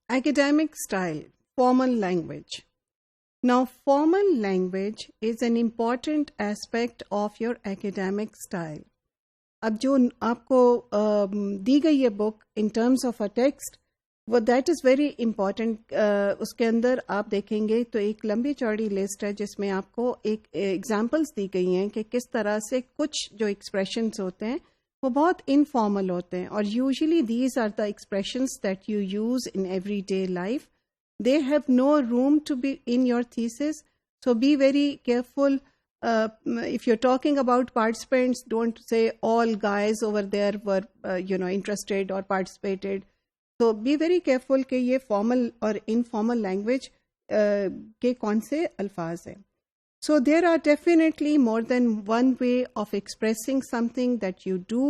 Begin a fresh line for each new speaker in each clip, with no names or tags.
Academic style, formal language. Now, formal language is an important aspect of your academic style. اب جو آپ کو دی گئی ہے book in terms of a text, وہ دیٹ از ویری امپورٹنٹ. اس کے اندر آپ دیکھیں گے تو ایک لمبی چوڑی لسٹ ہے جس میں آپ کو ایک ایگزامپلس دی گئی ہیں کہ کس طرح سے کچھ جو ایکسپریشنس ہوتے ہیں وہ بہت انفارمل ہوتے ہیں، اور usually these are the expressions that you use in every day life. They have no room to be in your thesis, so be very careful. If you're talking about participants, don't say all guys over there were interested or participated. So be very careful کہ یہ formal اور informal language کے کون سے الفاظ ہیں. So there are definitely more than one way of expressing something that you do,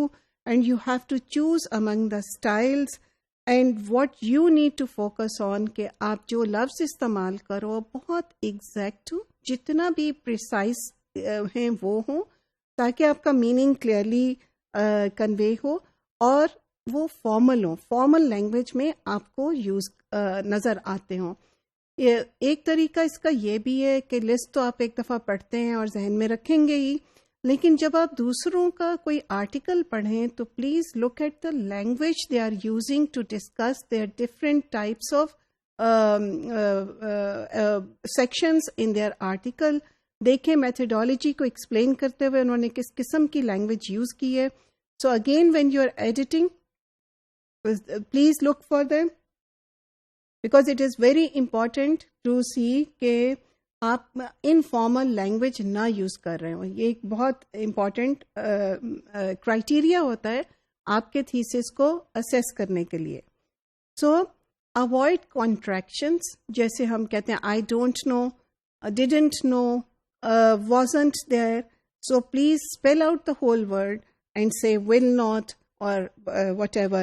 and you have to choose among the styles. And what you need to focus on کہ آپ جو لفظ استعمال کرو بہت ایگزیکٹ ہو، جتنا بھی پریسائز ہیں وہ ہوں، تاکہ آپ کا میننگ کلیئرلی کنوے ہو، اور وہ فارمل ہوں، فارمل لینگویج میں آپ کو یوز نظر آتے ہوں. ایک طریقہ اس کا یہ بھی ہے کہ لسٹ تو آپ ایک دفعہ پڑھتے ہیں اور ذہن میں رکھیں گے ہی، لیکن جب آپ دوسروں کا کوئی آرٹیکل پڑھیں تو please look at the language they are using to discuss their different types of sections in their article. دیکھیں میتھڈالوجی کو ایکسپلین کرتے ہوئے انہوں نے کس قسم کی لینگویج یوز کی ہے. So again when you are editing please look for them, because it is very important to see کہ آپ انفارمل لینگویج نہ یوز کر رہے ہوں. یہ ایک بہت امپورٹنٹ کرائٹیریا ہوتا ہے آپ کے تھیسس کو اسیس کرنے کے لیے. سو اوائڈ کانٹریکشنس، جیسے ہم کہتے ہیں I don't know, didn't know, wasn't there. So please spell out the whole word and say will not or whatever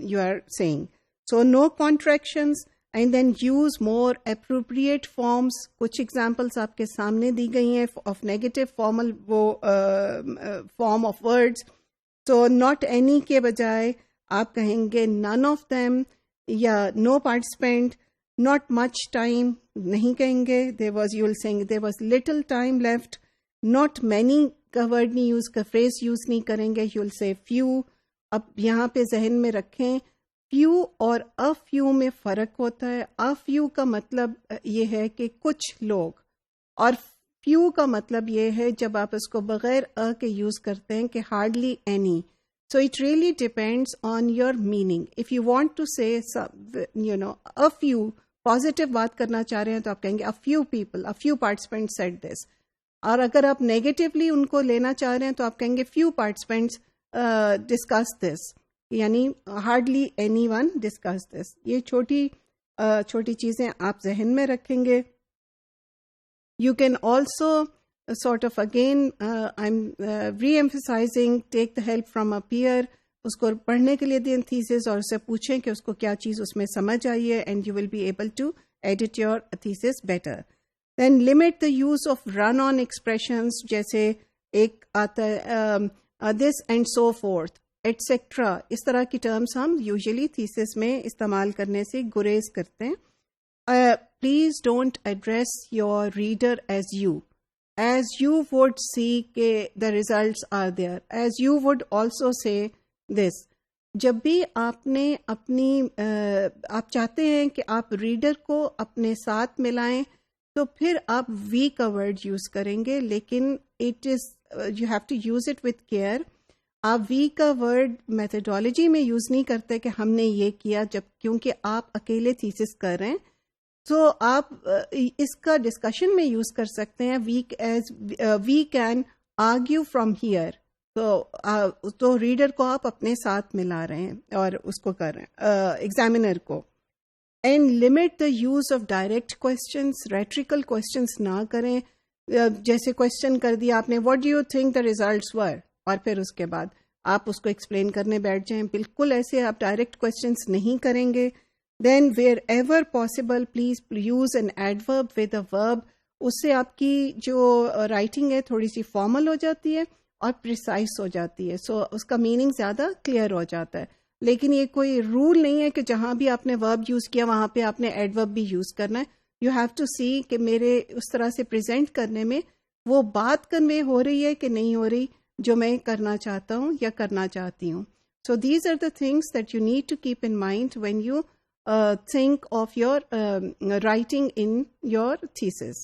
you are saying. So no contractions, and then use more appropriate forms. کچھ examples آپ کے سامنے دی گئی ہیں of negative formal form of words. So not any کے بجائے آپ کہیں گے none of them یا no participant. Not much time نہیں کہیں گے. There was, you will saying there was little time left. Not many کا ورڈ نہیں یوز کر، فریز یوز نہیں کریں گے. You will say few. اب یہاں پہ ذہن میں رکھیں few اور a few میں فرق ہوتا ہے. a few کا مطلب یہ ہے کہ کچھ لوگ، اور few کا مطلب یہ ہے جب آپ اس کو بغیر a کے یوز کرتے ہیں کہ hardly any. So it really depends on your meaning. If you want to say a few positive بات کرنا چاہ رہے ہیں تو آپ کہیں گے a few people, a few participants said this. اور اگر آپ نیگیٹیولی ان کو لینا چاہ رہے ہیں تو آپ کہیں گے few participants discussed this, یعنی hardly anyone discussed this. یہ چھوٹی چیزیں آپ ذہن میں رکھیں گے. You can also sort of again I'm re-emphasizing, take the help from a peer. اس کو پڑھنے کے لیے دیں تھیسس اور اسے پوچھیں کہ اس کو کیا چیز اس میں سمجھ آئی ہے، and you will be able to edit your thesis better. Then limit the use of run on expressions, جیسے ایک آتا ہے this and so forth etcetera. اس طرح کی ٹرمز ہم یوزلی تھیسس میں استعمال کرنے سے گریز کرتے ہیں. Please don't address your reader as you would see کہ the results are there, as you would also say this. جب بھی آپ نے آپ چاہتے ہیں کہ آپ ریڈر کو اپنے ساتھ ملائیں تو پھر آپ وی کا ورڈ یوز کریں گے، لیکن it is you have to use it with care. آپ وی کا ورڈ میتھڈالوجی میں یوز نہیں کرتے کہ ہم نے یہ کیا، جب کیونکہ آپ اکیلے تھیسس کر رہے ہیں. تو آپ اس کا ڈسکشن میں یوز کر سکتے ہیں we can argue from here. تو ریڈر کو آپ اپنے ساتھ ملا رہے ہیں اور اس کو کر رہے ہیں ایگزامینر کو. And limit the use of direct questions, rhetorical questions نہ کریں. جیسے کوشچن کر دیا آپ نے what do you think the results were, اور پھر اس کے بعد آپ اس کو ایکسپلین کرنے بیٹھ جائیں. بالکل ایسے آپ ڈائریکٹ کوشچنس نہیں کریں گے. Then wherever possible please use an adverb with a verb. اس سے آپ کی جو رائٹنگ ہے تھوڑی سی فارمل ہو جاتی ہے اور پریسائز ہو جاتی ہے. سو اس کا میننگ زیادہ کلیئر ہو جاتا ہے. لیکن یہ کوئی رول نہیں ہے کہ جہاں بھی آپ نے ورب یوز کیا وہاں پہ آپ نے ایڈورب بھی یوز کرنا ہے. یو ہیو ٹو سی کہ میرے اس طرح سے پریزنٹ کرنے میں وہ بات کنوے ہو رہی ہے کہ نہیں ہو رہی جو میں کرنا چاہتا ہوں یا کرنا چاہتی ہوں. So these are the things that you need to keep in mind when you think of your writing in your thesis.